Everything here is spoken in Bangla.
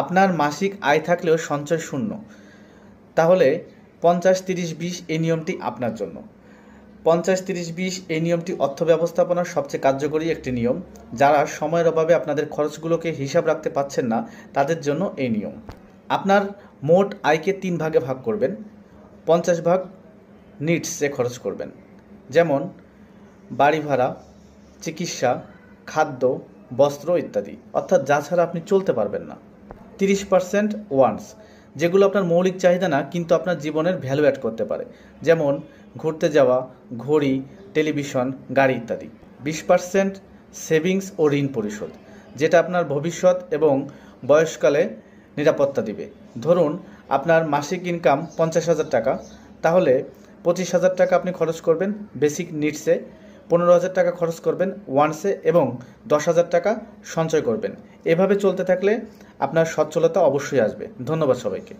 আপনার মাসিক আয় থাকলেও সঞ্চয় শূন্য, তাহলে 50-30-20 এই নিয়মটি আপনার জন্য। 50-30-20 এই নিয়মটি অর্থ ব্যবস্থাপনার সবচেয়ে কার্যকরী একটি নিয়ম। যারা সময়ের অভাবে আপনাদের খরচগুলোকে হিসাব রাখতে পারছেন না, তাদের জন্য এই নিয়ম। আপনার মোট আয়কে 3 ভাগে ভাগ করবেন। 50 ভাগ নিডসে খরচ করবেন, যেমন বাড়ি ভাড়া, চিকিৎসা, খাদ্য, বস্ত্র ইত্যাদি, অর্থাৎ যা ছাড়া আপনি চলতে পারবেন না। 30% ওয়ান্টস, যেগুলো আপনার মৌলিক চাহিদা না কিন্তু আপনার জীবনের ভ্যালু অ্যাড করতে পারে, যেমন ঘুরতে যাওয়া, ঘড়ি, টেলিভিশন, গাড়ি ইত্যাদি। 20% সেভিংস ও ঋণ পরিশোধ, যেটা আপনার ভবিষ্যৎ এবং বয়সকালে নিরাপত্তা দিবে। ধরুন আপনার মাসিক ইনকাম 50,000 টাকা, তাহলে 25,000 টাকা আপনি খরচ করবেন বেসিক নিডসে, 15,000 টাকা খরচ করবেন ওয়ান্টসে এবং 10,000 টাকা সঞ্চয় করবেন। এভাবে চলতে থাকলে আপনার সচ্ছলতা অবশ্যই আসবে। ধন্যবাদ সবাইকে।